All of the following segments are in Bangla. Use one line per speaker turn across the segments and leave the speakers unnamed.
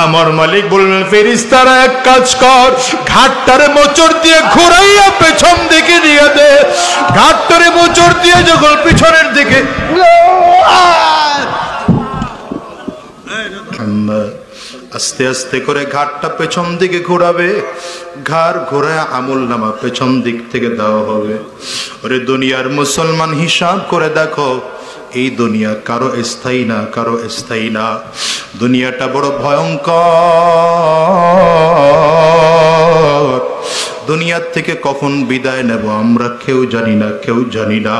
আমার মালিক বললেন ফেরেশতারা এক কাজ কর, ঘাটটারে মোচড় দিয়ে ঘুরাইয়া পেছন দিকে দিয়ে দে। ঘাটটারে মোচড় দিয়ে যখন পিছনের দিকে আস্তে আস্তে করে ঘাটটা পেছন দিকে ঘোরাবে, ঘাড় ঘোরায় আমল নামা পেছন দিক থেকে দেওয়া হবে। ওরে দুনিয়ার মুসলমান, হিসাব করে দেখো, এই দুনিয়া কারো স্থায়ী না, কারো স্থায়ী না। দুনিয়াটা বড় ভয়ঙ্কর। দুনিয়ার থেকে কখন বিদায় নেব আমরা কেউ জানি না, কেউ জানি না।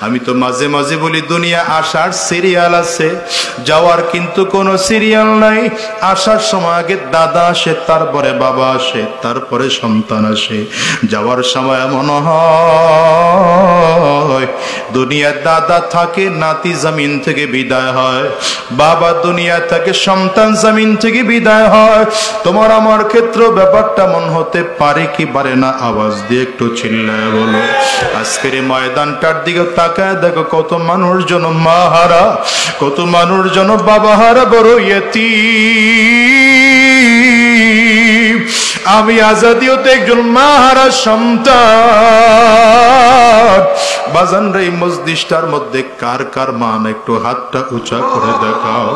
আমি তো মাঝে মাঝে বলি দুনিয়া আসার সিরিয়াল আছে, যাওয়ার কিন্তু কোনো সিরিয়াল নাই। আসার সময় আগে দাদা আসে, তারপরে বাবা আসে, তারপরে সন্তান আসে। যাওয়ার সময় এমন হয় দুনিয়ার দাদা থাকে, নাতি জমিন থেকে বিদায় হয়, বাবা দুনিয়া থেকে, সন্তান জমিন থেকে বিদায় হয়। তোমার আমার ক্ষেত্র ব্যাপারটা মন হতে পারে কি পারে না? আওয়াজ দিয়ে একটু চিল্লায় বলো। আজকের ময়দানটার দিকে তাকায় দেখো, কত মানুষজন মাহারা, কত মানুষজন বাবা হারা, বড় ইয়তীম। আমি আজাদিও তো একজন মাহারা সন্তান। বাজান রে, মজলিসটার মধ্যে কার কার মা না একটু হাতটা উঁচা করে দেখাও,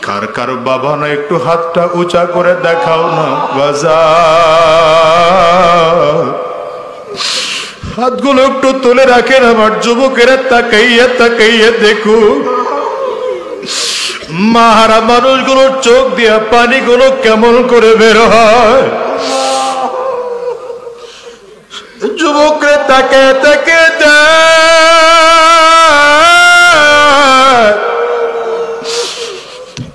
কার কার বাবা না একটু হাতটা উঁচা করে দেখাও না বাজার। হাতগুলো একটু তুলে রাখেন আমার যুবকেরা, তাকাইয়া তাকাইয়া দেখো মাহারা মানুষগুলোর চোখ দিয়া পানিগুলো কেমন করে বের হয়। যুবকরা তাকে তাকে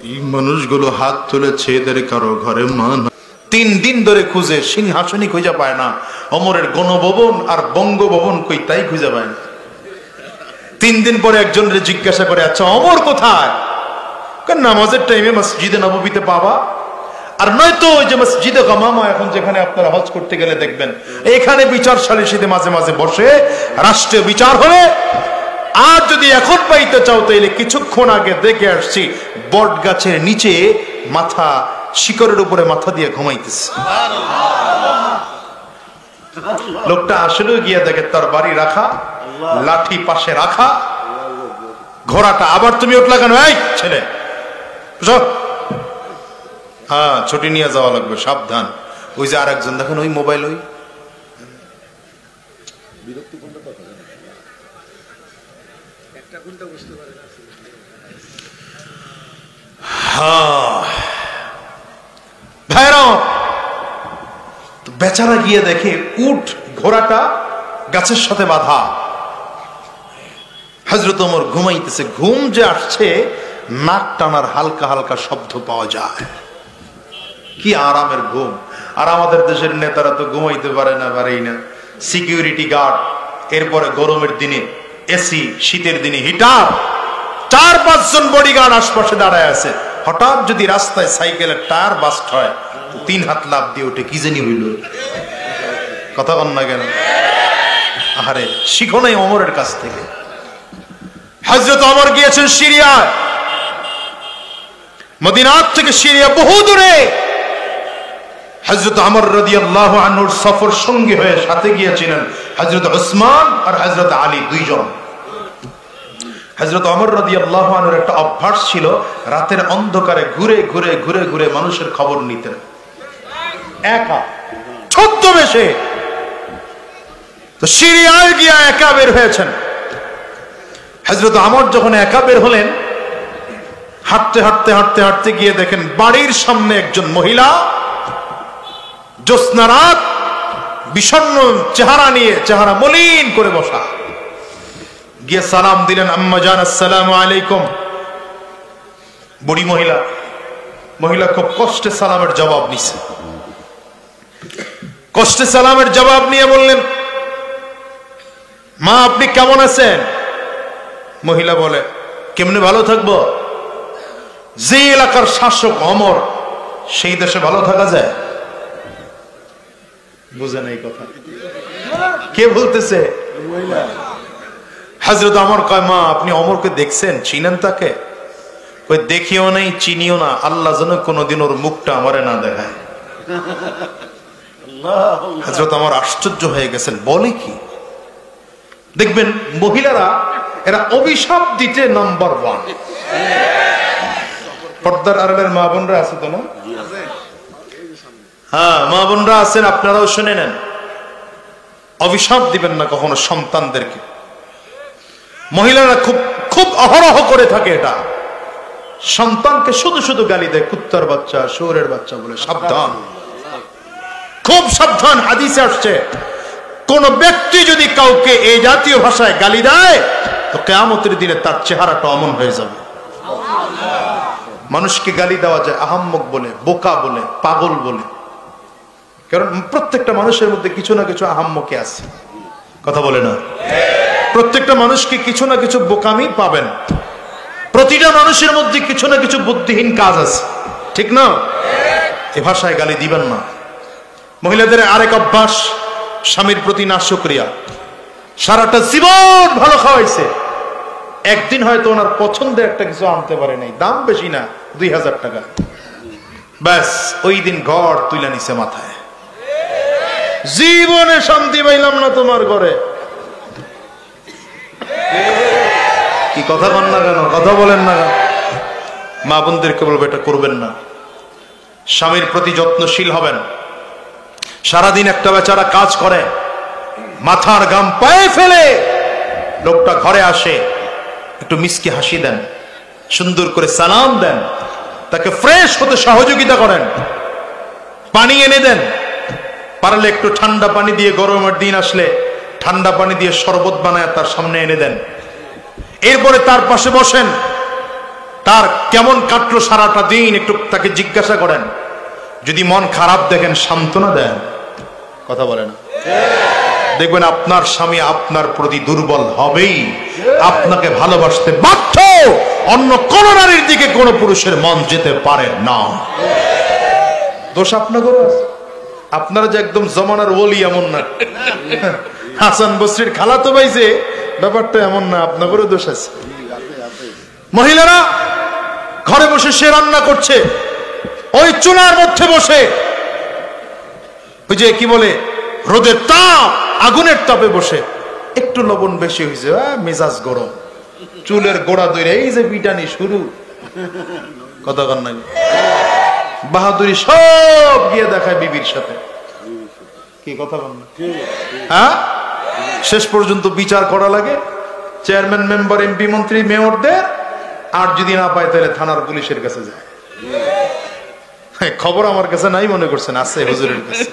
এই মানুষগুলো হাত তুলেছে, এদের কারো ঘরে মা না। 3 দিন ধরে খুঁজে সিংহাসনই খুঁজে পায় না। অমরের গণভবন আর বঙ্গভবন কই তাই খুঁজে পায় না। 3 দিন পরে একজনের জিজ্ঞাসা করে, আচ্ছা অমর কোথায়? নামাজের টাইমে মসজিদে নববীতে পাবা, আর নয়তো ওই যে মসজিদে গামামা, এখন যেখানে আপনারা হজ করতে গেলে দেখবেন এখানে বিচার সালিসিতে মাঝে মাঝে বসে রাষ্ট্রীয় বিচার হলে। আর যদি এখন পাইতে চাও তাইলে কিছুক্ষণ আগে দেখে আসছি বট গাছের নিচে মাথা, শিকড়ের উপরে মাথা দিয়ে ঘুমাইতেছে। লোকটা আসলে গিয়ে দেখে তার বাড়ি রাখা, লাঠি পাশে রাখা, ঘোড়াটা। আবার তুমি উঠলা কেন? এই ছেলে, হ্যাঁ ছুটি নিয়ে যাওয়া লাগবে, সাবধান। ওই যে আর একজন দেখেন ওই মোবাইল, ওই বেচারা গিয়ে দেখে উট ঘোড়াটা গাছের সাথে বাঁধা। হযরত ওমর ঘুমাইতেছে, ঘুম যে আসছে, নাক টানার হালকা হালকা শব্দ পাওয়া যায়। কি আরামের ঘুম! আর আমাদের দেশের নেতারা তো ঘুমাইতে পারে না, পারেই না। সিকিউরিটি গার্ড, এরপরে গরমের দিনে এসি, শীতের দিনে হিটার, 4-5 জন বডিগার্ড আশপাশে দাঁড়ায় আছে। হঠাৎ যদি রাস্তায় সাইকেলের টায়ার বাস্ট হয়, 3 হাত লাফ দিয়ে ওঠে, কি জানি হইল। কথা বল না কেন? আরে শিখো নাই ওমরের কাছ থেকে। হযরত ওমর গিয়েছেন সিরিয়ায়, মদিনা থেকে সিরিয়া বহু দূরে। হযরত ওমর রাদিয়াল্লাহু আনহুর সফর সঙ্গী হয়ে সাথে গিয়েছিলেন হযরত উসমান আর হযরত আলী, 2 জন। হযরত ওমর রাদিয়াল্লাহু আনহুর একটা অভ্যাস ছিল, রাতের অন্ধকারে ঘুরে ঘুরে ঘুরে ঘুরে মানুষের খবর নিতেন, একা ছদ্মবেশে। তো সিরিয়ায় গিয়া একা বের হয়েছেন। হযরত ওমর যখন একা বের হলেন, হাঁটতে হাঁটতে হাঁটতে হাঁটতে গিয়ে দেখেন বাড়ির সামনে একজন মহিলা, জ্যোৎস্না রাত, বিষণ্ণ চেহারা নিয়ে, চেহারা মলিন করে বসা। গিয়ে সালাম দিলেন, আম্মা জান আসসালামু আলাইকুম। বুড়ি মহিলা, মহিলা খুব কষ্টে সালামের জবাব নিছে। কষ্টে সালামের জবাব নিয়ে বললেন, মা আপনি কেমন আছেন? মহিলা বলে, কেমনে ভালো থাকবো? যে এলাকার শাসক ওমর, সেই দেশে ভালো থাকা যায়? বুঝে নাই কথা। কে বলতেছে? হযরত ওমর কয়, মা আপনি ওমরকে দেখছেন, চিনেন তাকে? ওই দেখিও নাই চিনিও না, আল্লাহ যেন কোনোদিন ওর মুখটা আমারে না দেখায়। হযরত আমার আশ্চর্য হয়ে গেছেন, বলে কি? দেখবেন মহিলারা এরা অভিশাপ দিতে নাম্বার 1। পর্দার আড়ালের মা বোনরা আছে তো না? হ্যাঁ, মা বোনরা আছেন, আপনারাও শুনে নেন। অভিশাপ দিবেন না কখনো সন্তানদেরকে। মহিলারা খুব খুব অহরহ করে থাকে এটা। সন্তানকে শুধু শুধু গালি দেয়, কুত্তার বাচ্চা, শুয়োরের বাচ্চা বলে। সাবধান, খুব সাবধান। হাদিসে আসছে, কোন ব্যক্তি যদি কাউকে এই জাতীয় ভাষায় গালি দেয় তো কিয়ামতের দিনে তার চেহারাটা অমন হয়ে যাবে। মানুষকে গালি দেওয়া যায় আহাম্মক বলে, বোকা বলে, পাগল বলে, কারণ প্রত্যেকটা মানুষের মধ্যে কিছু না কিছু আহাম্মকি আছে। কথা বলে না? প্রত্যেকটা মানুষকে কিছু না কিছু বোকামি পাবেন। প্রতিটা মানুষের মধ্যে কিছু না কিছু বুদ্ধিহীন কাজ আছে, ঠিক না? এ ভাষায় গালি দিবেন না। মহিলাদের আরেক অভ্যাস, স্বামীর প্রতি নাশুকরিয়া। সারাটা জীবন ভালো খাওয়াইছে, একদিন হয়তো ওনার পছন্দের একটা কিছু আনতে পারে নাই, দাম বেশি না, 2000 টাকা, ব্যাস ওই দিন ঘর তুলে নিছে মাথায়। জীবনে শান্তি পাইলাম না তোমার ঘরে। কি কথা বলেন না কেন? কথা বলেন না কেন? মা বোনদেরকে বলবো এটা করবেন না। স্বামীর প্রতি যত্নশীল হবেন। সারাদিন একটা বেচারা কাজ করে, মাথার গাম পায়ে ফেলে লোকটা ঘরে আসে, একটু মিষ্টি হাসি দেন, সুন্দর করে সালাম দেন, তাকে ফ্রেশ হতে সহযোগিতা করেন, পানি এনে দেন, পারলে একটু ঠান্ডা পানি দিয়ে, গরমের দিন আসলে ঠান্ডা পানি দিয়ে শরবত বানায় তার সামনে এনে দেন। এরপরে তার পাশে বসেন, তার কেমন কাটলো সারাটা দিন একটু তাকে জিজ্ঞাসা করেন। যদি মন খারাপ দেখেন সান্ত্বনা দেন। কথা বলে না? দেখবেন আপনার স্বামী আপনার প্রতি দুর্বল হবেই, আপনাকে ভালোবাসতে বাধ্য। অন্য কোন নারীর দিকে কোন পুরুষের মন যেতে পারে না। দোষ আপনাদেরও আছে। আপনারা যে একদম জমানার ওলি এমন না, হাসান বসরির খালাতো ভাই যে, ব্যাপারটা এমন না, আপনাদেরও দোষ আছে। মহিলারা ঘরে বসে সে রান্না করছে, ওই চুলার মধ্যে বসে, ওই যে কি বলে, রোদের তাপ, আগুনের তাপে বসে, একটু লবণ বেশি হয়েছে, মেজাজ গরম, চুলের গোড়া ধরে এই যে পিটানি শুরু। কথা কন নাই? বাহাদুরি সব গিয়ে দেখায় বিবির সাথে। কি কথা কন না? হ্যাঁ, শেষ পর্যন্ত বিচার করা লাগে চেয়ারম্যান, মেম্বার, এমপি, মন্ত্রী, মেয়রদের। আর যদি না পায় তাহলে থানার পুলিশের কাছে যায়। খবর আমার কাছে নাই মনে করছেন? আছে হুজুরের কাছে।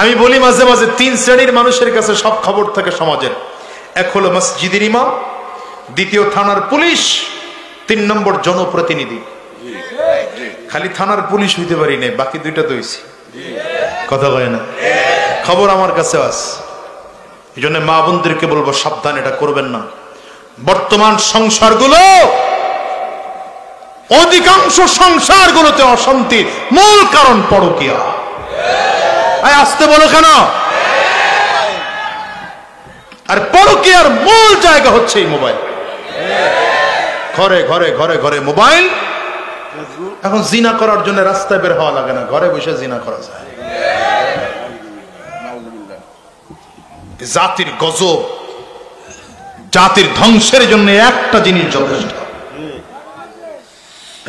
আমি বলি মাঝে মাঝে 3 শ্রেণীর মানুষের কাছে সব খবর থাকে সমাজের। এক হলো মসজিদের ইমাম, দ্বিতীয় থানার পুলিশ, 3 নম্বর জনপ্রতিনিধি। খালি থানার পুলিশ হইতে পারি না, বাকি 2টা তো হইছি। কথা বলে না? খবর আমার কাছে আছে। এই জন্য মা বোনদেরকে বলবো সাবধান, এটা করবেন না। বর্তমান সংসারগুলো, অধিকাংশ সংসারগুলোতে অশান্তির মূল কারণ পরকীয়া। আসতে বলো কেন? আর পরকীয়ার মূল জায়গা হচ্ছে এই মোবাইল। ঘরে ঘরে ঘরে ঘরে মোবাইল। এখন জিনা করার জন্য রাস্তায় বের হওয়া লাগে না, ঘরে বসে জিনা করা যায়। জাতির গজব, জাতির ধ্বংসের জন্য একটা জিনিস যথেষ্ট।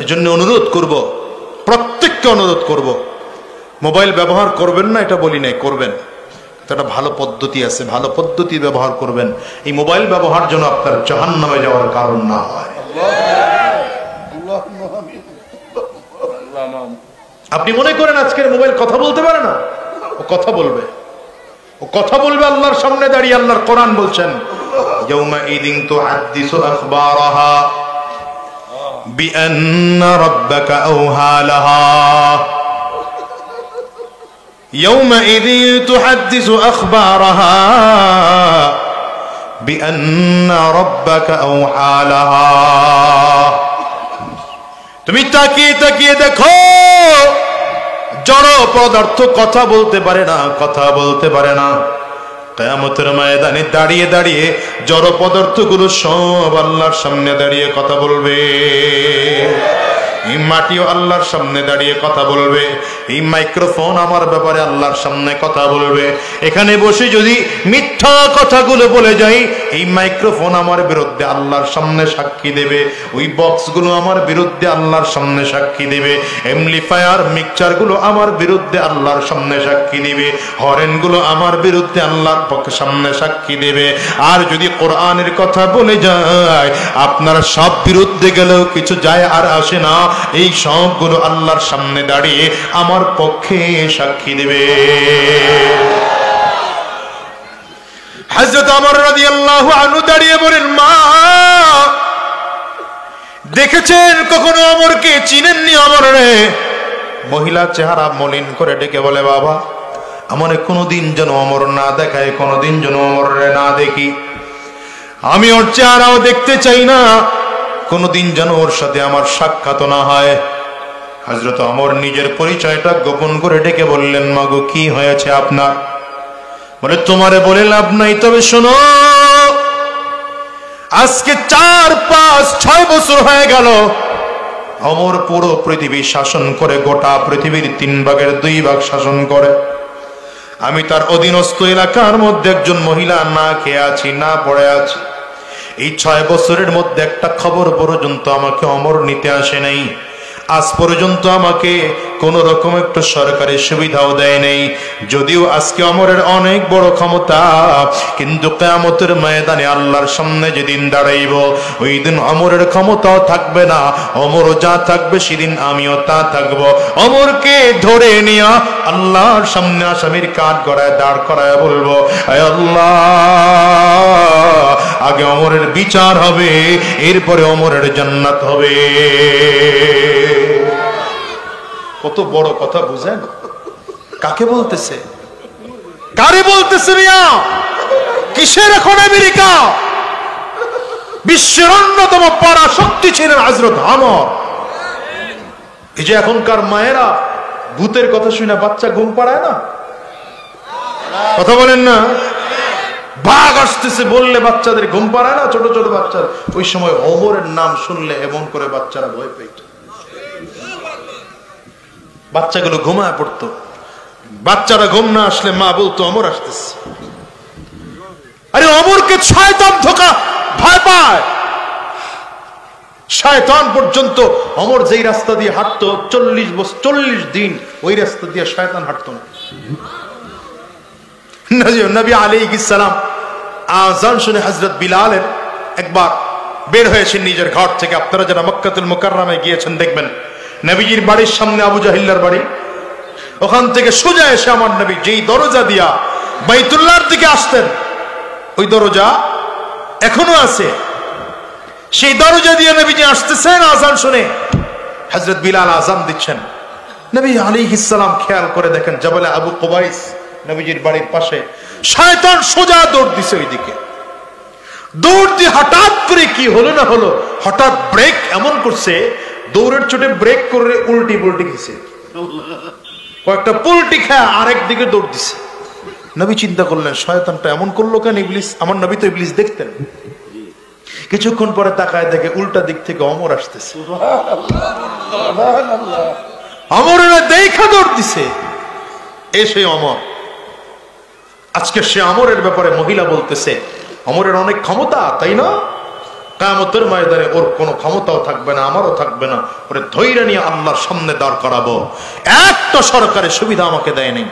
এই জন্য অনুরোধ করব, প্রত্যেককে অনুরোধ করব, মোবাইল ব্যবহার করবেন না এটা বলি নাই, করবেন। একটা ভালো পদ্ধতি আছে, ভালো পদ্ধতি ব্যবহার করবেন। এই মোবাইল ব্যবহার যেন আপনার জাহান্নামে যাওয়ার কারণ না হয়। আপনি মনে করেন আজকের মোবাইল কথা বলতে পারে না? ও কথা বলবে, ও কথা বলবে আল্লাহর সামনে দাঁড়িয়ে। আল্লাহর কোরআন বলছেন, ইয়াউমাইযিন তুহাদ্দিসু আখবারাহা বিআন্না রাব্বাকা আওহা লাহা। ইয়াউমাইযিন তুহাদ্দিসু আখবারাহা বিআন্না রাব্বাকা আওহা লাহা। তুমি তাকিয়ে তাকিয়ে দেখো, জড় পদার্থ কথা বলতে পারে না, কথা বলতে পারে না। কিয়ামতের ময়দানে দাঁড়িয়ে দাঁড়িয়ে জড় পদার্থগুলো সব আল্লাহর সামনে দাঁড়িয়ে কথা বলবে। এই মাটিও আল্লাহর সামনে দাঁড়িয়ে কথা বলবে। এই মাইক্রোফোন আমার ব্যাপারে আল্লাহর সামনে কথা বলবে। এখানে বসে যদি মিথ্যা কথাগুলো বলে যাই, এই মাইক্রোফোন আমার বিরুদ্ধে আল্লাহর সামনে সাক্ষী দেবে। ওই বক্সগুলো আমার বিরুদ্ধে আল্লাহর সামনে সাক্ষী দেবে। এমপ্লিফায়ার মিক্সচারগুলো আমার বিরুদ্ধে আল্লাহর সামনে সাক্ষী দেবে। হরেনগুলো আমার বিরুদ্ধে আল্লাহর পক্ষে সামনে সাক্ষী দেবে। আর যদি কোরআনের কথা বলে যায়, আপনারা সব বিরুদ্ধে গেলেও কিছু যায় আর আসে না। এই সবগুলো আল্লাহর সামনে দাঁড়িয়ে আমার পক্ষে সাক্ষী দেবে। হযরত ওমর রাদিয়াল্লাহু আনহু দাঁড়িয়ে বলেন, মা দেখেছেন কখনো ওমরকে? চিনেননি ওমর রে? মহিলা চেহারা মলিন করে ডেকে বলে, বাবা আমারে কোনোদিন যেন ওমর না দেখায়, কোনোদিন যেন ওমর রে না দেখি। আমি ওর চেহারাও দেখতে চাই না, কোনদিন যেন ওর সাথে আমার সাক্ষাৎ না হয়। হযরত ওমর নিজের পরিচয়টা গোপন করে ডেকে বললেন, মাগো কি হয়েছে আপনার? বলে, তোমারে বলে লাভ নাই, তবে শোনো, আজকে 4, 5, 6 বছর হয়ে গেল ওমর পুরো পৃথিবী শাসন করে, গোটা পৃথিবীর 3 ভাগের 2 ভাগ শাসন করে। আমি তার অধীনস্থ এলাকার মধ্যে একজন মহিলা না খেয়ে আছি, না পড়ে আছি। এই 6 বছরের মধ্যে একটা খবর পর্যন্ত আমাকে ওমর নিতে আসে নাই। আজ পর্যন্ত আমাকে কোন রকম একটা সরকারি সুবিধাও দেয় নাই। যদিও আজকে ওমরের অনেক বড় ক্ষমতা, কিন্তু কিয়ামতের ময়দানে আল্লাহর সামনে যেদিন দাঁড়াইব, ওই দিন ওমরের ক্ষমতাও থাকবে না। ওমর যা থাকবে সেদিন আমিও তা থাকব। ওমরকে ধরে নিয়ে আল্লাহর সামনে আসামির কাঠ গড়ায় দাঁড় করায় বলবো, হে আল্লাহ, আগে ওমরের বিচার হবে, এরপরে ওমরের জান্নাত হবে। কত বড় কথা বুঝেন? কাকে বলতেছে? কারে বলতেছে? মিয়া কিসের এখন আমেরিকা? বিশ্বের অন্যতম পরাশক্তি ছিলেন হযরত ওমর। এই যে এখনকার মায়েরা ভূতের কথা শুনে বাচ্চা ঘুম পাড়ায় না, কথা বলেন না? বাঘ আসতেছে বললে বাচ্চাদের ঘুম পাড়ায় না, ছোট ছোট বাচ্চা। ওই সময় ওমরের নাম শুনলে এমন করে বাচ্চারা ভয় পেত, বাচ্চাগুলো ঘুমায় পড়তো। বাচ্চারা ঘুম না আসলে মা বলতো ওমর আসতেছে। আরে ওমরকে শয়তান ধোঁকা ভয় পায়। শয়তান পর্যন্ত ওমর যেই রাস্তা দিয়ে হাঁটতো 40 দিন ওই রাস্তা দিয়ে শয়তান হাঁটতো না। নবী আলাইহিস সালাম আযান শুনে হযরত বিলালের একবার বের হয়েছেন নিজের ঘর থেকে। আপনারা যারা মক্কাতুল মুকাররমায় গিয়েছেন দেখবেন, নবীজির বাড়ির সামনে আবু জাহিল্লার বাড়ি। ওখান থেকে সোজা এসে আমার নবী যেই দরজা দিয়া বাইতুল্লাহর দিকে আসতেন, ওই দরজা এখনো আছে। সেই দরজা দিয়ে নবীজি আসতেছেন আযান শুনে, হযরত বিলাল আযান দিচ্ছেন। নবী আলাইহিস সালাম খেয়াল করে দেখেন জাবালে আবু কুবাইস নবীজির বাড়ির পাশে শয়তান সোজা দৌড় দিছে ওইদিকে। দৌড় দিয়ে হঠাৎ করে কি হলো না হলো, হঠাৎ ব্রেক এমন করছে, দৌড়ের চোটে ব্রেক করে উল্টি পুল্টি গেছে, কয়েকটা পুল্টি খায় আরেক দিকে দৌড় দিছে। নবী চিন্তা করলেন শয়তানটা এমন করলো কেন? ইবলিস, আমার নবী তো ইবলিস দেখতেন। কিছুক্ষণ পরে তাকায় দেখে উল্টা দিক থেকে ওমর আসতেছে। ওমরের দেখা দৌড় দিছে, এসে ওমর। আজকে সে ওমরের ব্যাপারে মহিলা বলতেছে ওমরের অনেক ক্ষমতা, তাই না? কিয়ামতের ময়দানে ওর কোনো ক্ষমতাও থাকবে না, আমারও থাকবে না। ওরে ধৈর্য নিয়ে আল্লাহর সামনে দাঁড় করাবো। একটা সরকারের সুবিধা আমাকে দেয় নাই।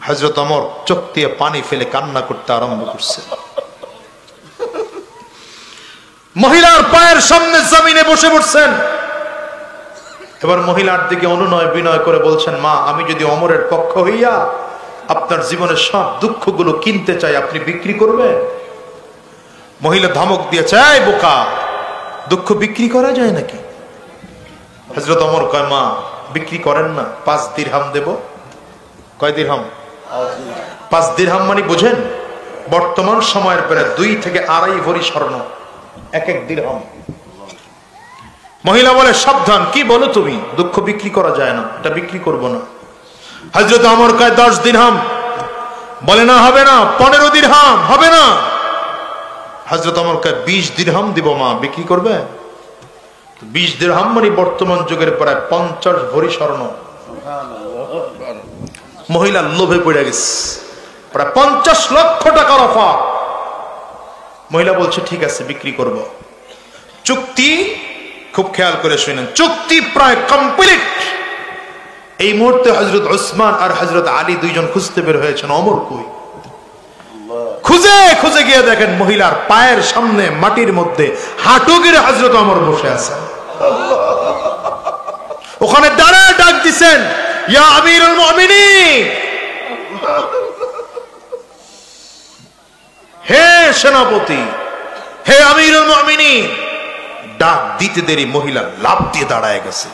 হযরত ওমর চোখ দিয়ে পানি ফেলে কান্না করতে আরম্ভ করছে। মহিলার পায়ের সামনে জমিনে বসে পড়ছেন। এবার মহিলার দিকে অনুনয় বিনয় করে বলছেন, মা আমি যদি ওমরের পক্ষ হইয়া আপনার জীবনের সব দুঃখগুলো কিনতে চাই, আপনি বিক্রি করবেন? মহিলা ধমক দিয়েছে, এই বোকা, দুঃখ বিক্রি করা যায় নাকি? হযরত ওমর কয়, মা বিক্রি করেন না, 5 দিরহাম দেব। কয় দিরহাম? 5 দিরহাম মানে বুঝেন, বর্তমান সময়ের পরে 2 থেকে 2.5 ভরি স্বর্ণ, 1 দিরহাম। মহিলা বলে, সাবধান, কি বলো তুমি? দুঃখ বিক্রি করা যায় না, এটা বিক্রি করব না। হযরত ওমর কয় 10 দিরহাম। বলে না হবে না, 15 দিরহাম হবে না। হযরত ওমর কয় 20 দিরহাম দিব মা, বিক্রি করবে? 20 দিরহাম মানে বর্তমান যুগের প্রায় 50 ভরি স্বর্ণ। মহিলা লোভে পড়ে গেছে, প্রায় 50 লক্ষ টাকার অফার। মহিলা বলছে ঠিক আছে বিক্রি করব। চুক্তি, খুব খেয়াল করে শুনেন, চুক্তি প্রায় কমপ্লিট। এই মুহূর্তে হযরত উসমান আর হযরত আলী দুইজন খুঁজতে বের হয়েছেন, ওমর কই? খুঁজে খুঁজে গিয়ে দেখেন মহিলার পায়ের সামনে মাটির মধ্যে হাঁটু গেড়ে হযরত ওমর বসে আছেন। ওখানে দাঁড়ায় ডাক দিছেন, ইয়া আমিরুল মুমিনিন, হে সেনাপতি, হে আমিরুল মুমিনিন। ডাক দিতে দেরি মহিলা লাফ দিয়ে দাঁড়ায় গেছে,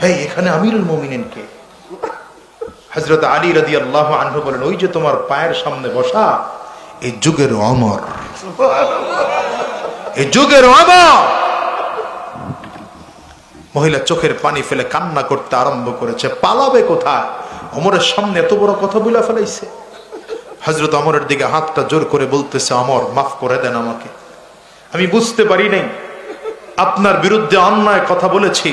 হে এখানে আমিরুল মুমিনিন কে? হযরত আলী রাদিয়াল্লাহু আনহু বলেন, ওই যে তোমার পায়ের সামনে বসা এই যুগের ওমর, এই যুগের ওমর। মহিলা চোখের পানি ফেলে কান্না করতে আরম্ভ করেছে। পালাবে কোথায়? ওমরের সামনে এত বড় কথা বলে ফেলাইছে। হযরত ওমরের দিকে হাতটা জোর করে বলতেছে, ওমর মাফ করে দেন আমাকে, আমি বুঝতে পারি নাই, আপনার বিরুদ্ধে অন্যায় কথা বলেছি,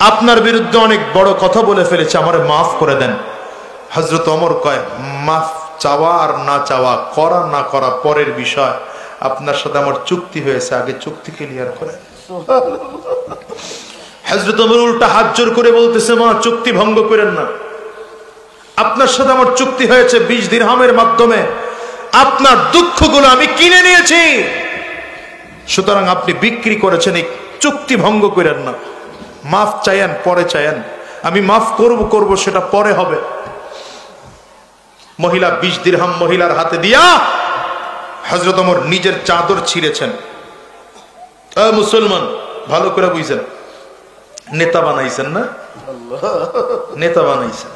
আপনার বিরুদ্ধে অনেক বড় কথা বলে ফেলেছে, আমারে মাফ করে দেন। হযরত ওমর কয়, মাফ চাওয়া আর না চাওয়া, করা না করা পরের বিষয়, আপনার সাথে আমার চুক্তি হয়েছে, আগে চুক্তি ক্লিয়ার করেন। হযরত ওমর উল্টা হাত জোর করে বলতেছে, মা চুক্তি ভঙ্গ করেন না, আপনার সাথে আমার চুক্তি হয়েছে 20 দিরহামের মাধ্যমে, আপনার দুঃখগুলো আমি কিনে নিয়েছি, সুতরাং আপনি বিক্রি করেছেন, এই চুক্তি ভঙ্গ করেন না, মাফ চাইেন, পরে চাইেন, আমি মাফ করব সেটা পরে হবে। মহিলা 20 দিরহাম মহিলার হাতে দিয়া হযরত ওমর নিজের চাদর ছিঁড়েছেন। মুসলমান ভালো করে বুঝছেন, নেতা বানাইছেন না, নেতা বানাইছেন।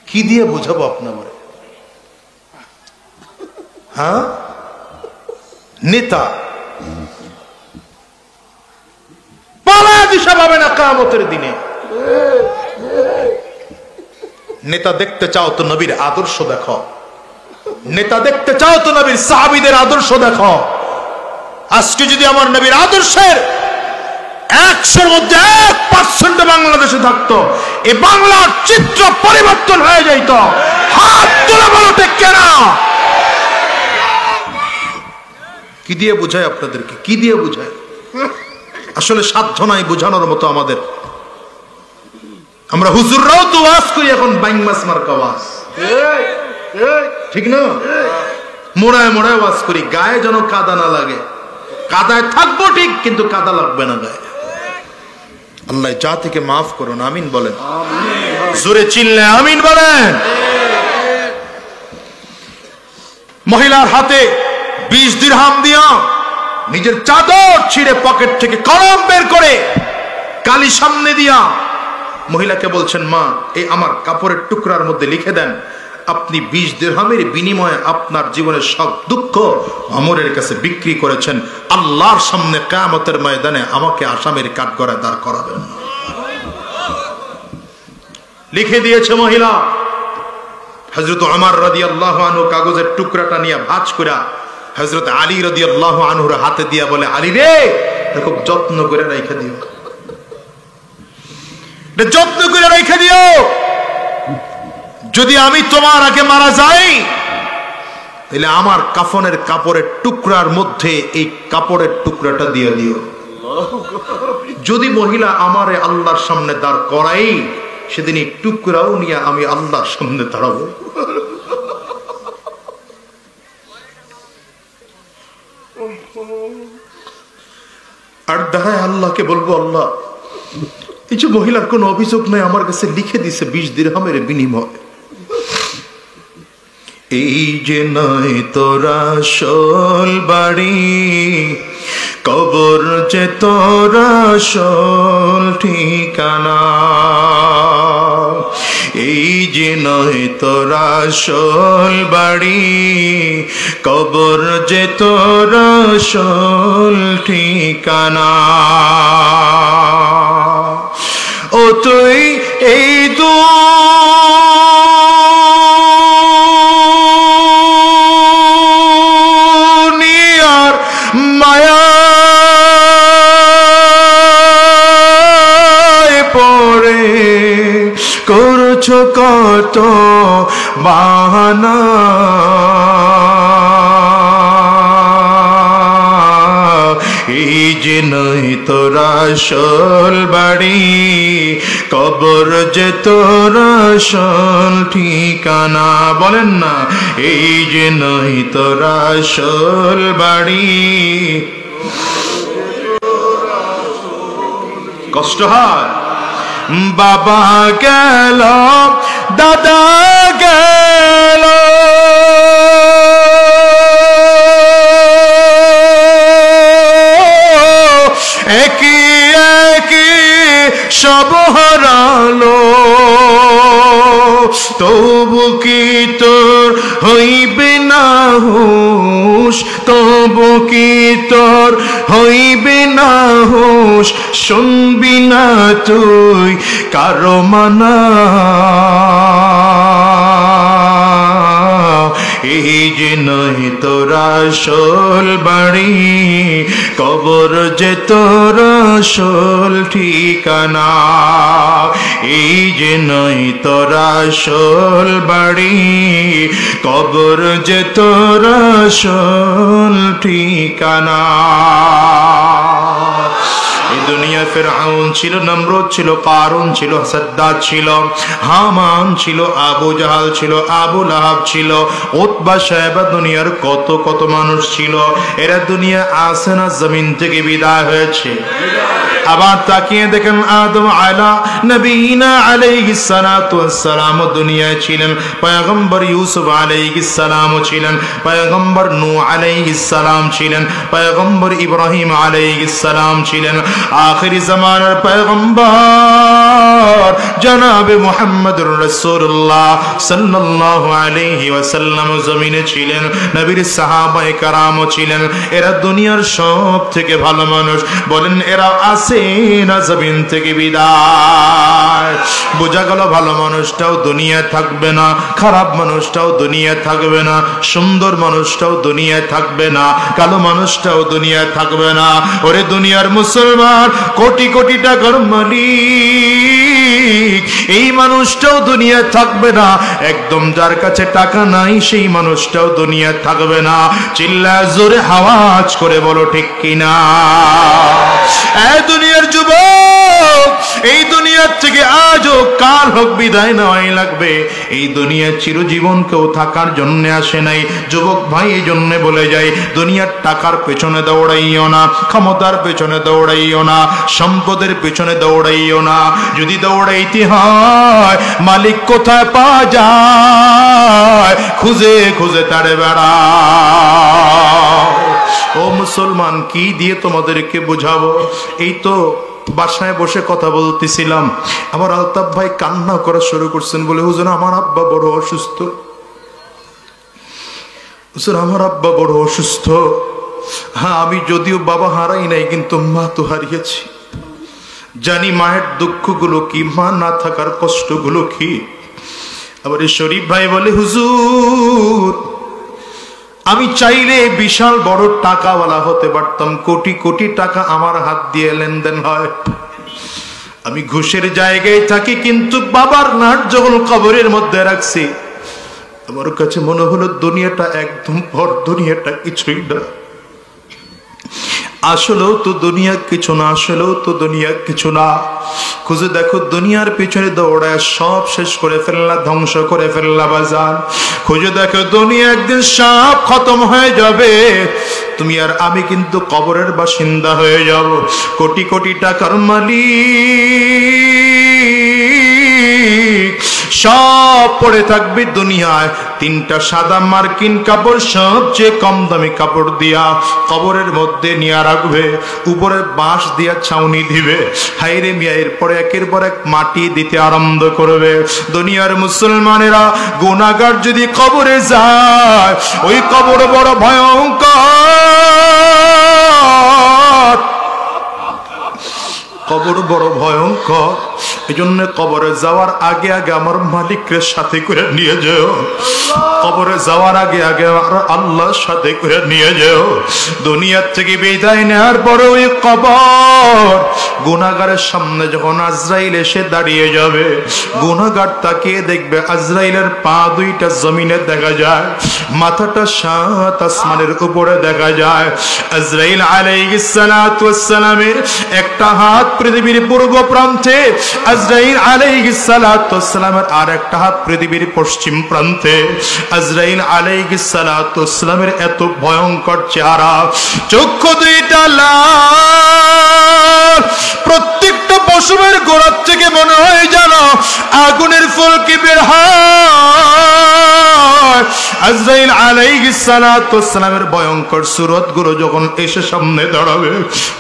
কি দিয়ে বুঝাবো আপনার? হ্যাঁ, নেতা পালা দিশা পাবে না কিয়ামতের দিনে। নেতা দেখতে চাও তো নবীর আদর্শ দেখো, নেতা দেখতে চাও তো নবীর সাহাবীদের আদর্শ দেখো। আজকে যদি আমার নবীর আদর্শের 100-র মধ্যে 1% বাংলাদেশে থাকতো, এই বাংলার চিত্র পরিবর্তন হয়ে যেত। হাত তুলে বলো ঠিক কেনা? কি দিয়ে বুঝায় আপনাদেরকে, কি দিয়ে বুঝায়? আসলে সাধ্য নাই বোঝানোর মতো আমাদের। আমরা হুজুররাও তো ওয়াজ করি এখন বাইং মাছ মার্কা ওয়াজ, ঠিক না? মোড়ায় মোড়ায় ওয়াজ করি, গায়ে যেন কাদা না লাগে। কাদায় থাকবো ঠিক, কিন্তু কাদা লাগবে না গায়ে। আল্লাহ যা থেকে মাফ করুন, আমিন বলেন। জোরে চিল্লে আমিন বলেন। মহিলার হাতে 20 দিরহাম দিয়া নিজের চাদর ছিঁড়ে পকেট থেকে কলম বের করে কালি সামনে দিয়া মহিলাকে বলছেন, মা এই আমার কাপড়ের টুকরার মধ্যে লিখে দেন, আপনি 20 দিরহামের বিনিময়ে আপনার জীবনের সব দুঃখ ওমরের কাছে বিক্রি করেছেন, আল্লাহর সামনে কিয়ামতের ময়দানে আমাকে আসামির কাঠগড়ায় দাঁড় করাবেন। লিখে দিয়েছে মহিলা। হযরত ওমর রাদিয়াল্লাহু আনহু কাগজের টুকরাটা নিয়ে ভাঁজ করে হযরত আলী রাদিয়াল্লাহু আনহুর হাতে দিয়া বলে, আলী রে, খুব যত্ন করে রেখে দিও, যত্ন করে রেখে দিও, যদি আমি তোমার আগে মারা যাই তাহলে আমার কাফনের কাপড়ের টুকরার মধ্যে এই কাপড়ের টুকরাটা দিয়ে দিও। যদি মহিলা আমারে আল্লাহর সামনে দাঁড় করাই, সেদিন এই টুকরাও নিয়ে আমি আল্লাহর সামনে দাঁড়াবো। আর দাঁড়ায় আল্লাহকে বলবো, আল্লাহ এই যে মহিলার কোন অভিযোগ নাই, আমার কাছে লিখে দিছে 20 দিরহামের বিনিময়। এই যে নয় তোরা আসল বাড়ি, কবর যে তোরা আসল ঠিকানা। এই যে নয় তোরা আসল বাড়ি, কবর যে তোরা আসল ঠিকানা। ও তুই এই করছো কত বাহানা, এই যে নয় তোরা আসল বাড়ি, কবর যে তোরা আসল ঠিকানা। বলেন না, এই যে নয় তোরা আসল বাড়ি। কষ্ট হয়। বাবা গেল, দাদা গেল, একই একই সব হারালো, তবু কি তোর হইবে না হুঁশ, তবু কি তোর হইবে না হুঁশ, শুনবি না তুই কারো মানা, এই যে নয় তোরা আসল বাড়ি, কবর যে তোরা আসল ঠিকানা, এই যে নয় তোরা আসল বাড়ি, কবর যে তোরা আসল ঠিকানা। এই দুনিয়া ফিরআউন ছিল, নমরুদ ছিল, কারুন ছিল, সাদ্দাত ছিল, হামান ছিল, আবু জাহাল ছিল, আবু লাহাব ছিল, উতবা সাহেবা, দুনিয়ার কত কত মানুষ ছিল। এরা দুনিয়া আসে না, জমিন থেকে বিদায় হয়েছে। আবার তাকিয়ে দেখেন আদম আলা নবীনা আলাইহিস সালাতু ওয়াস সালাম দুনিয়ায় ছিলেন, পয়গম্বর ইউসুফ আলাইহিস সালাম ছিলেন, পয়গম্বর নূহ আলাইহিস সালাম ছিলেন, পয়গম্বর ইব্রাহিম আলাইহিস সালাম ছিলেন, আখিরি জামানার পয়গম্বর জনাবে মুহাম্মদুর রাসূলুল্লাহ সাল্লাল্লাহু আলাইহি ওয়াসাল্লাম জমিনে ছিলেন, নবীর সাহাবায়ে কেরাম ছিলেন। এরা দুনিয়ার সব থেকে ভালো মানুষ। বলেন এরা আছে না জমিন থেকে বিদায়? বোঝা গেল ভালো মানুষটাও দুনিয়ায় থাকবে না, খারাপ মানুষটাও দুনিয়ায় থাকবে না, সুন্দর মানুষটাও দুনিয়ায় থাকবে না, কালো মানুষটাও দুনিয়ায় থাকবে না। ওরে দুনিয়ার মুসলমান, কোটি কোটি টাকার মালিক, এই মানুষটাও দুনিয়ায় থাকবে না। একদম যার কাছে টাকা নাই সেই মানুষটাও দুনিয়ায় থাকবে না। চিল্লায় জোরে আওয়াজ করে বলো ঠিক কিনা? এই দুনিয়ার যুবক, এই দুনিয়ার থেকে আজ হোক কাল হোক বিদায় নেওয়াই লাগবে। এই দুনিয়া চিরজীবন কেউ থাকার জন্য আসে নাই। যুবক ভাই, এই জন্য বলে যাই, দুনিয়ার টাকার পেছনে দৌড়াইও না, ক্ষমতার পেছনে দৌড়াইও না, সম্পদের পেছনে দৌড়াইও না। যদি দৌড়াইতে হয় মালিক কোথায় পাওয়া যায়, খুঁজে খুঁজে তারে বেড়াও। ও মুসলমান, কি দিয়ে তোমাদেরকে বুঝাবো? এই তো বাসায় বসে কথা বলতেছিলাম, আমার আলতাফ ভাই কান্না করা শুরু করছেন, বলে হুজুর আমার আব্বা বড় অসুস্থ, হুজুর আমার আব্বা বড় অসুস্থ। হ্যাঁ, আমি যদিও বাবা হারাই নাই, কিন্তু মা তো হারিয়েছি। জানি মায়ের দুঃখগুলো কি, মা না থাকার কষ্টগুলো কি। আবার শরীফ ভাই বলে হুজুর আমি চাইলে বিশাল বড় টাকাওয়ালা হতে পারতাম, কোটি কোটি টাকা আমার হাত দিয়ে লেনদেন হয়। আমি ঘুষের জায়গায় থাকি, কিন্তু বাবার নাট যখন কবরের মধ্যে রাখছি, আমার কাছে মনে হলো দুনিয়াটা একদম পর, দুনিয়াটা কিছুই না। আসলেও তো দুনিয়া কিছু না, আসলেও তো দুনিয়া কিছু না। খুঁজে দেখো, দুনিয়ার পিছনে দৌড়ায় সব শেষ করে ফেললা, ধ্বংস করে ফেললা বাজান। খুঁজে দেখো, দুনিয়া একদিন সব খতম হয়ে যাবে, তুমি আর আমি কিন্তু কবরের বাসিন্দা হয়ে যাব। কোটি কোটি টাকার মালিক সব পড়ে থাকবে দুনিয়ায়। তিনটা সাদা মার্কিন কাপড় সবচেয়ে কম দামি কাপড় দিয়া কবরের মধ্যে নিয়ে রাখবে, উপরে বাঁশ দিয়া ছাউনি দিবে। হাইরে মিয়া, এরপরে একের পর এক মাটি দিতে আরম্ভ করবে। দুনিয়ার মুসলমানেরা গুনাহগার যদি কবরে যায়, ওই কবর বড় ভয়ঙ্কর, কবর বড় ভয়ঙ্কর। এই জন্য কবরে যাওয়ার আগে আগে আমার মালিকের সাথে করে নিয়ে যাও। কবরে যাওয়ার আগে আগে আমার আল্লাহর সাথে করে নিয়ে যাও। দুনিয়ার থেকে বিদায় নেওয়ার পরে ওই কবর গুনাহগারের সামনে যখন আজরাইল এসে দাঁড়িয়ে যাবে, গুনাহগার তাকিয়ে দেখবে আজরাইলের পা দুইটা জমিনে দেখা যায়, মাথাটা সাত আসমানের উপরে দেখা যায়। আজরাইল আলাইহিস সালাতু ওয়াস সালামের একটা হাত পৃথিবীর পূর্ব প্রান্তে, আজরাইল আলাইহিস সালাতু ওয়াস সালামের আর একটা হাত পৃথিবীর পশ্চিম প্রান্তে। আজরাইল আলাইহিস সালাতু ওয়াস সালামের এত ভয়ঙ্কর চেহারা, চক্ষু দুইটা লাল, প্রত্যেকটা পশমের গোড়ার থেকে মনে হয় যেন আগুনের ফুলকি বের হয়। আজরাইল আলাইহিস সালাতু ওয়াস সালামের ভয়ঙ্কর সুরত গুলো যখন এসে সামনে দাঁড়াবে,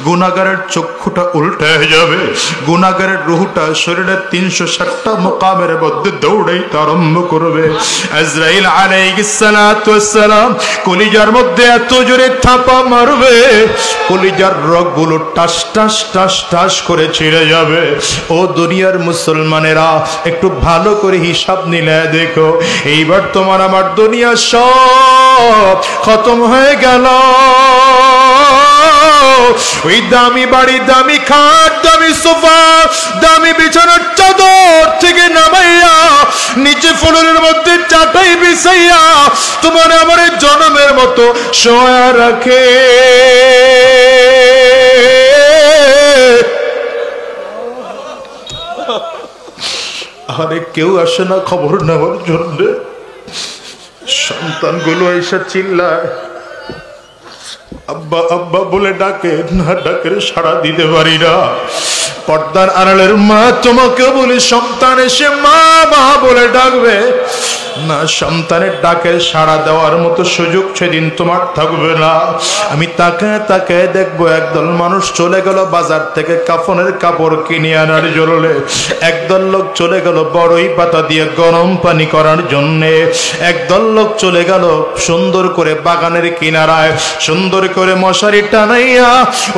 গুনাহগারের চক্ষুটা উল্টে হয়ে যাবে, গুনাহগারের রূহটা শরীরের 360টা মুকামের মধ্যে দৌড়াইতে আরম্ভ করবে। আজরাইল আলাইহিস সালাতু ওয়াস সালাম কলিজার মধ্যে এত জোরে থাপা মারবে, কলিজার রগগুলো টাস টাস টাস টাস করে ছিঁড়ে যাবে। ও দুনিয়ার মুসলমানেরা, একটু ভালো করে হিসাব নিলে দেখো, এইবার তোমার আমার দুনিয়া সব খতম হয়ে গেল। ওই দামি বাড়ি, দামি খাট, দামি সোফা, দামি বিছানার চাদর থেকে নামাইয়া নিচে ফ্লোরের মধ্যে চাটাই বিছাইয়া তোমার আমার জনমের মতো শোয়া রাখে। আরে কেউ আসে না খবর নেওয়ার জন্য। সন্তানগুলো এসে চিল্লায়, আব্বা আব্বা বলে ডাকে, না ডাকে সাড়া দিতে পারি না। পর্দার আড়ালের মা তোমাকে বলে সন্তান এসে মা মা বলে ডাকবে না, সন্তানের ডাকে সাড়া দেওয়ার মতো সুযোগ সেদিন তোমার থাকবে না। আমি তাকায় তাকায় দেখবো একদল মানুষ চলে গেল বাজার থেকে কাফনের কাপড় কিনে আনার জন্য, একদল লোক চলে গেল বড়ই পাতা দিয়ে গরম পানি করার জন্যে, একদল লোক চলে গেল সুন্দর করে বাগানের কিনারায় সুন্দর করে মশারি টানাইয়া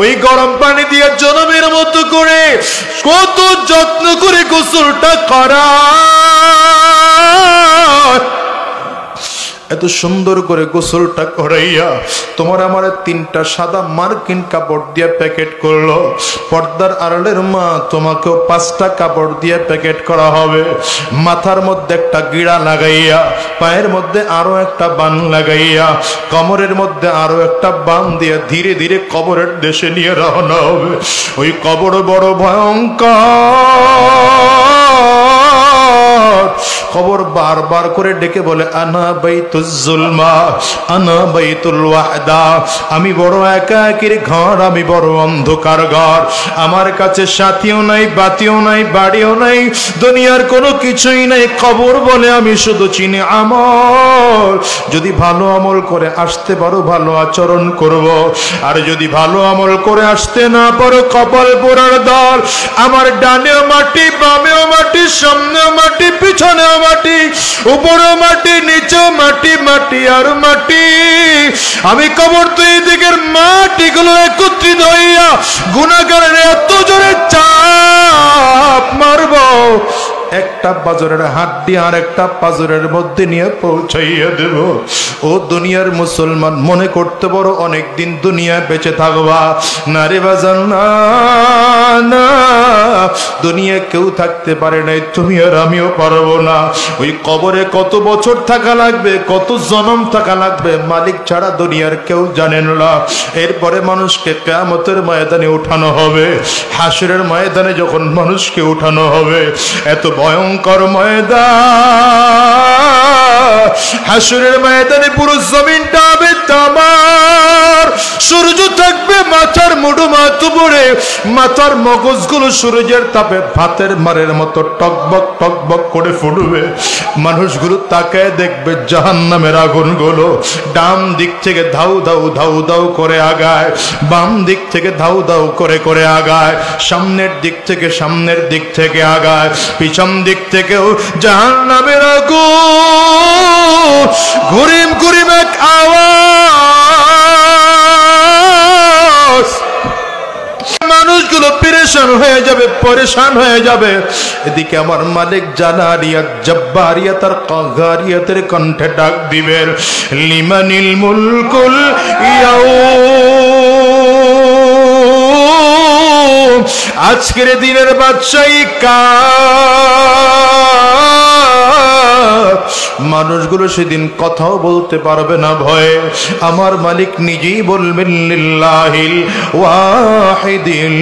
ওই গরম পানি দিয়ে জনমের মতো করে কত যত্ন করে গোসলটা করা, এত সুন্দর করে গোসলটা করাইয়া তোমার আমার 3টা সাদা মার্কিন কাপড় দিয়ে প্যাকেট করলো। পর্দার আড়ালের মা তোমাকেও 5টা কাপড় দিয়ে প্যাকেট করা হবে। মাথার মধ্যে একটা গিড়া লাগাইয়া, পায়ের মধ্যে আরো একটা বান লাগাইয়া, কোমরের মধ্যে আরো একটা বান দিয়ে ধীরে ধীরে কবরের দেশে নিয়ে রওনা হবে। ওই কবর বড় ভয়ঙ্কর। কবর বারবার করে ডেকে বলে, আনা বাইতুজ জুলমা, আনা বাইতুল ওয়াহদা, আমি বড় একাকীর ঘর, আমি বড় অন্ধকার ঘর, আমার কাছে সাথীও নাই, বাতিও নাই, বাড়িও নাই, দুনিয়ার কোনো কিছুই নাই। কবর বলে আমি শুধু চিনি আমল। যদি ভালো আমল করে আসতে পারো ভালো আচরণ করব, আর যদি ভালো আমল করে আসতে না পারো কপাল পোড়ার দল। আমার ডানেও মাটি, বামেও মাটি, সামনেও মাটি, পিছনেও মাটি, উপরেও মাটি, নিচেও মাটি, মাটি আর মাটি। আমি কবর দুই দিকের মাটিগুলো একত্রিত হইয়া গুনাহগারের এত জোরে চাপ মারব, একটা পাজরের হাড্ডি আর একটা পাজরের মধ্যে নিয়ে পৌঁছাইয়া দেব। ও দুনিয়ার মুসলমান, মনে করতে পারো অনেকদিন দুনিয়ায় বেঁচে থাকবা, না রে বাজান, না, দুনিয়া কেউ থাকতে পারে নাই, তুমি আর আমিও পারবো না। ওই কবরে কত বছর থাকা লাগবে, কত জনম থাকা লাগবে, মালিক ছাড়া দুনিয়ার কেউ জানেন না। এরপরে মানুষকে কিয়ামতের ময়দানে উঠানো হবে। হাসরের ময়দানে যখন মানুষকে উঠানো হবে, এত ভয়ঙ্কর ময়দান, হাসরের ময়দানে পুরো জমিনটা হবে তামার, সূর্য থাকবে মাথার মুঠো মাথা উপরে, মাথার মগজগুলো সূর্যের তাপে ভাতের মারের মতো টকবক টকবক করে ফুটবে। মানুষগুলো তাকায় দেখবে জাহান্নামের আগুনগুলো ডান দিক থেকে ধাউ ধাউ ধাউ ধাউ করে আগায়, বাম দিক থেকে ধাউ ধাউ করে করে আগায়, সামনের দিক থেকে আগায়, পিছন দিক থেকেও জাহান্নামের আগুন ঘুরিম ঘুরিম এক আওয়াজ। মানুষগুলো পেরেশান হয়ে যাবে, পরেশান হয়ে যাবে। এদিকে আমার মালিক জালালিয়াত জব্বারিয়াত আর কাহারিয়াতের কণ্ঠে ডাক দিবেন, লিমানিল মুলকুল ইয়াউম, আজকের দিনের বাদশাহী মানুষগুলো সেদিন কথাও বলতে পারবে না ভয়ে। আমার মালিক নিজেই বলবেন লিল্লাহিল ওয়াহিদিল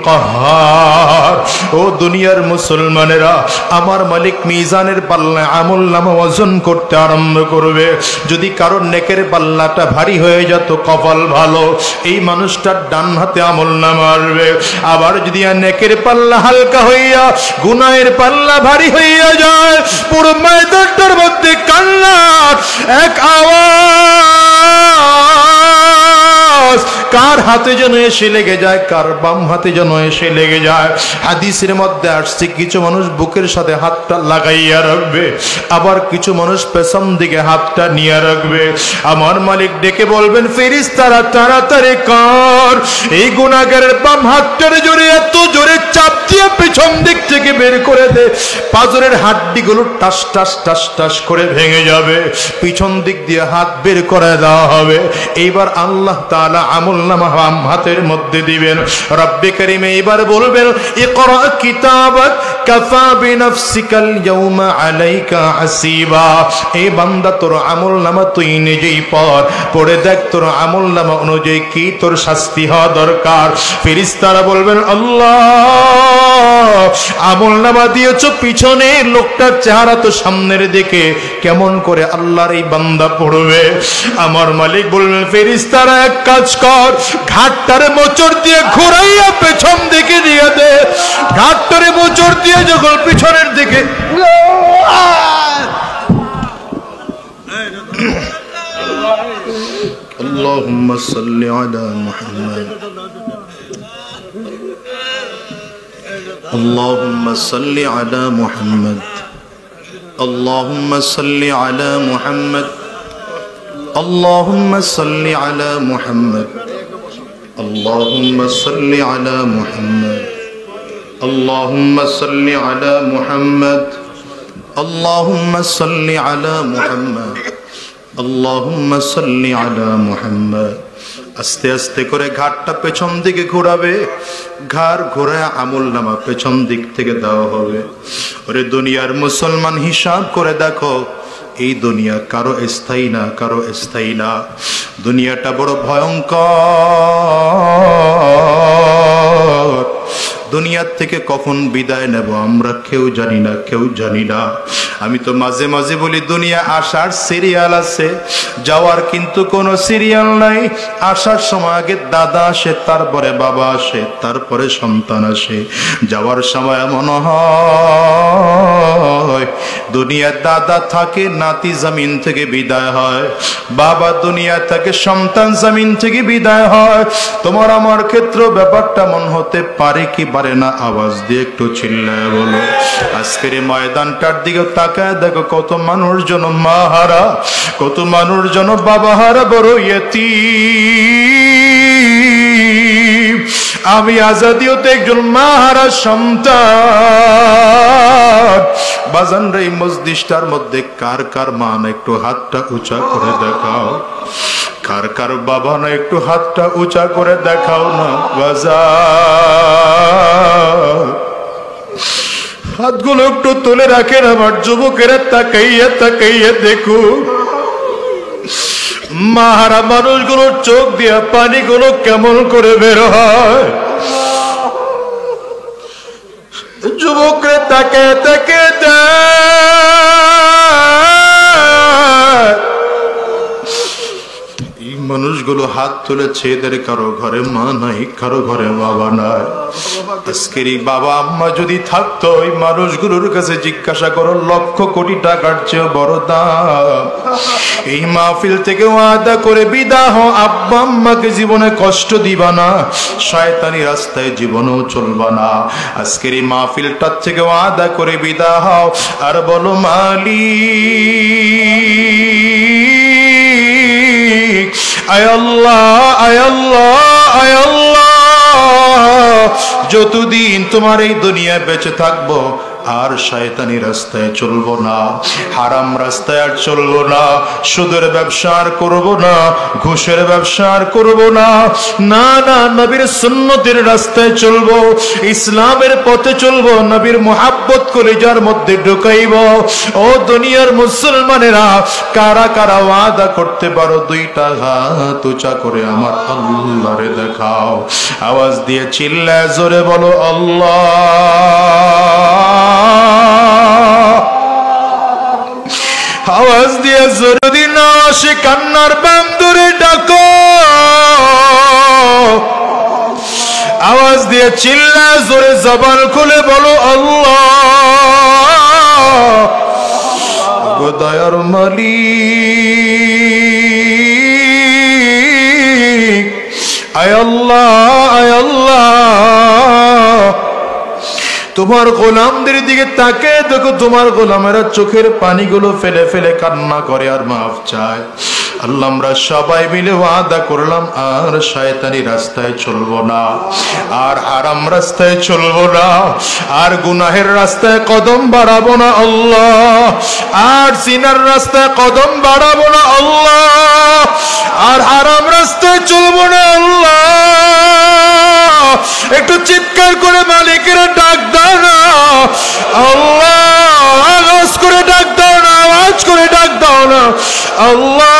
কাহার। ও দুনিয়ার মুসলমানেরা, আমার মালিক মিজানের পাল্লায় আমলনামা ওজন করতে আরম্ভ করবে। যদি কারোর নেকের পাল্লাটা ভারী হয়ে যেত, কপাল ভালো, এই মানুষটার ডান হাতে আমলনামা আসবে। আবার যদি নেকের পাল্লা হালকা হইয়া গুনাহের পাল্লা ভারী হইয়া যায়, পুরো ময়দানটার মধ্যে কান্নার এক আওয়াজ কার হাতে যেন এসে লেগে যায়, কার বাম হাতে যেন এসে লেগে যায়। হাদিসের মধ্যে আসছে কিছু মানুষ বুকের সাথে হাতটা লাগাইয়া রাখবে, আবার কিছু মানুষ পেছন দিকে হাতটা নিয়ে রাখবে। আমার মালিক ডেকে বলবেন, ফেরেশতারা তাড়াতাড়ি কর, এই গুনাহগারের বাম হাতটার জোরে এত জোরে চাপ দিয়ে পিছন দিক থেকে বের করে দে, পাজরের হাড্ডিগুলো টাস টাস টাস টাস করে ভেঙে যাবে। পিছন দিক দিয়ে হাত বের করে দেওয়া হবে। এইবার আল্লাহ তাআলা আমলনামা বাম হাতের মধ্যে দিবেন। রব্বে কারীম এইবার বলবেন, ইকরা কিতাবাক কাফা বিনাফসিকাল ইয়াউমা আলাইকা হাসিবা। এই বান্দা, তোর আমলনামা তুই নিজেই পড়ে দেখ, তোর আমলনামা অনুযায়ী কি তোর শাস্তি হওয়া দরকার। ফেরেশতারা বলবেন, আল্লাহ, আমলনামা দিয়েছো পিছনে, লোকটার চেহারা তো সামনের দিকে, কেমন করে আল্লাহর এই বান্দা পড়বে? আমার মালিক বলবেন, ফেরেশতারা এক কাজ কর, ঘাটটারে মোচড় দিয়ে ঘুরাইয়া পেছন দিকে দিয়ে দে। ঘাটটারে মোচড় দিয়ে যখন পিছনের দিকে, আল্লাহুম্মা সাল্লি আলা মুহাম্মাদ, اللهم صل على محمد، اللهم صل على محمد، اللهم صل على محمد، اللهم صل على محمد، اللهم صل على محمد، اللهم صل على محمد، اللهم صل على محمد। আস্তে আস্তে করে ঘাটটা পেছন দিকে ঘোরাবে, ঘাড় ঘোরায় আমলনামা পেছন দিক থেকে দেওয়া হবে। ওরে দুনিয়ার মুসলমান, হিসাব করে দেখো, এই দুনিয়া কারো স্থায়ী না, কারো স্থায়ী না। দুনিয়াটা বড় ভয়ঙ্কর। দুনিয়ার থেকে কখন বিদায় নেব আমরা কেউ জানি না, কেউ জানি না। আমি তো মাঝে মাঝে বলি, দুনিয়া আসার সিরিয়াল আছে, যাওয়ার কিন্তু কোনো সিরিয়াল নাই। আসার সময় আগে দাদা আসে, তারপরে বাবা আসে, তারপরে সন্তান আসে। যাওয়ার সময় এমন হয়, দুনিয়ার দাদা থাকে, নাতি জমিন থেকে বিদায় হয়, বাবা দুনিয়া থেকে, সন্তান জমিন থেকে বিদায় হয়। তোমার আমার ক্ষেত্র ব্যাপারটা মন হতে পারে কি পারে না? আওয়াজ দিয়ে একটু চিল্লায় বলো। আজকের এই ময়দানটার দিকে তাকায় দেখো, কত মানুষজন মা হারা, কত মানুষজন বাবা হারা, বড় ইয়তীম। আমি আজাদিও তো একজন মা হারা সন্তান। বাজান রে, মসজিদটার মধ্যে কার কার মা না, একটু হাতটা উঁচা করে দেখাও। কার কার বাবা না, একটু হাতটা উঁচা করে দেখাও না বাজার। হাতগুলো একটু তুলে রাখেন আমার যুবকেরা, তাকাইয়া তাকাইয়া দেখো, মাহারা মানুষগুলোর চোখ দিয়া পানিগুলো কেমন করে বের হয়। যুবকরা তাকে তাকে মানুষগুলো হাত তুলেছে, এদের কারো ঘরে মা নাই, কারো ঘরে বাবা নাই। আজকের এই বাবা আম্মা যদি থাকতো, এই মানুষগুলোর কাছে জিজ্ঞাসা করো, লক্ষ কোটি টাকার চেয়ে বড় দাম। এই মাহফিল থেকে ওয়াদা করে বিদায় হও, আব্বা আম্মাকে জীবনে কষ্ট দিবা না, শয়তানি রাস্তায় জীবনেও চলবা না। আজকের এই মাহফিলটার থেকে ওয়াদা করে বিদায় হও, আর বলো, মালিক, আয় আল্লাহ, আয় আল্লাহ, আয় আল্লাহ, যতদিন তোমার এই দুনিয়ায় বেঁচে থাকবো, আর শয়তানি রাস্তায় চলবো না, হারাম রাস্তায় আর চলবো না, সুদের ব্যবসা আর করবো না, ঘুষের ব্যবসা আর করবো না। না না, নবীর সুন্নতের রাস্তায় চলবো, ইসলামের পথে চলবো, নবীর মুহাব্বত কলিজার মধ্যে ঢুকাইব। ও দুনিয়ার মুসলমানেরা, কারা কারা ওয়াদা করতে পারো দুইটা হাত উঁচা করে আমার আল্লাহরে দেখাও। আওয়াজ দিয়ে চিল্লায় জোরে বলো আল্লাহ। আওয়াজ দিয়ে জোরে দিন সে কান্নার বান্দরে ডাকো। আওয়াজ দিয়ে চিল্লায় জোরে জবান খুলে বলো আল্লাহ। গো দয়ার মালিক, আয় আল্লাহ, আয় আল্লাহ, তোমার গোলামদের দিকে তাকে দেখো, তোমার গোলামেরা চোখের পানিগুলো ফেলে ফেলে কান্না করে আর মাফ চায়। আল্লাহ, আমরা সবাই মিলে ওয়াদা করলাম আর শয়তানি রাস্তায় চলবো না, আর হারাম রাস্তায় চলবো না, আর গুনাহের রাস্তায় কদম বাড়াবো না আল্লাহ, আর জিনার রাস্তায় কদম বাড়াবো না আল্লাহ, আর হারাম রাস্তায় চলবো না আল্লাহ। একটু চিৎকার করে মালিকের ডাক দাও না আল্লাহ, আওয়াজ করে ডাক দাও না, আওয়াজ করে ডাক দাও না আল্লাহ।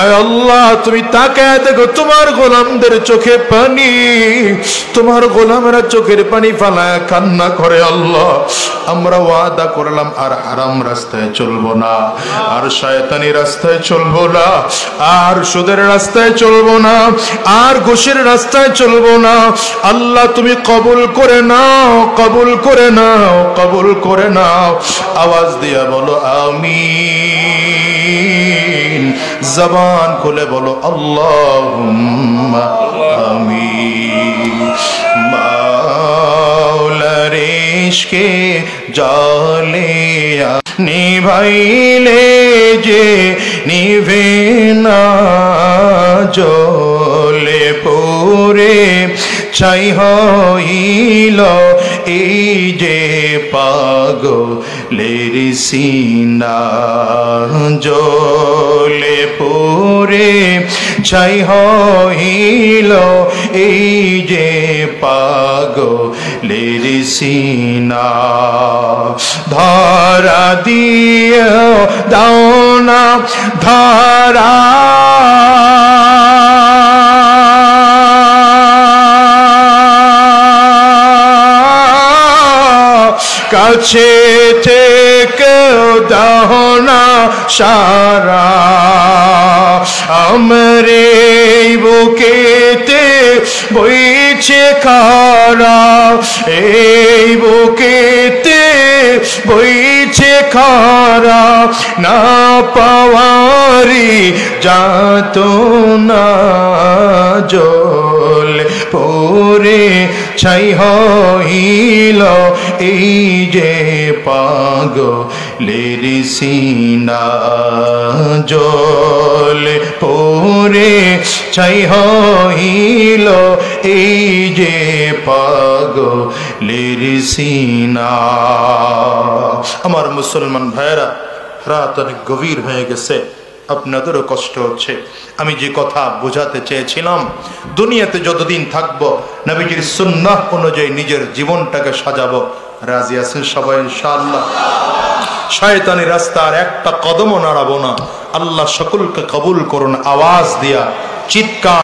আয় আল্লাহ, তুমি তাকায় দেখো তোমার গোলামদের চোখে পানি, তোমার গোলামেরা চোখের পানি ফালায় কান্না করে। আল্লাহ, আমরা ওয়াদা করলাম আর হারাম রাস্তায় চলবো না, আর শয়তানি রাস্তায় চলবো না, আর সুদের রাস্তায় চলবো না, আর ঘুষের রাস্তায় চলবো না। আল্লাহ, তুমি কবুল করে নাও, কবুল করে নাও, কবুল করে নাও। আওয়াজ দিয়া বলো আমিন। জবান খুলে বলো আল্লাহুম্মা আমিন। মাওলার ইশকে জালে নিভাইলে যে নিভে না, জ্বলে পুরে ছাই হইল এই যে পাগলের সিনা, জ্বলে পুরে ছাই হইল এই যে পাগলের সিনা। ধরা দিয়ে দাও না ধরা, কাছে থেকে দাও না সারা, আমরে বুকেতে বইছে খারা, এই বুকেতে বইছে খারা, না পাওয়ারি যাত না, জল পরে ছাই হইল এই যে পাগলের সিনা, জল পরে ছাই হইল এই যে পাগলের সিনা। আমার মুসলমান ভাইরা, রাত অনেক গভীর হয়ে গেছে, আপনাদেরও কষ্ট হচ্ছে। আমি যে কথা বোঝাতে চেয়েছিলাম, দুনিয়াতে যতদিন থাকবো নবীজির সুন্নাহ অনুযায়ী নিজের জীবনটাকে সাজাবো। রাজি আছেন সবাই ইনশাআল্লাহ? শয়তানি রাস্তার একটা কদমও নাড়াবো না। আল্লাহ সকলকে কবুল করুন। আওয়াজ দিয়া চিৎকার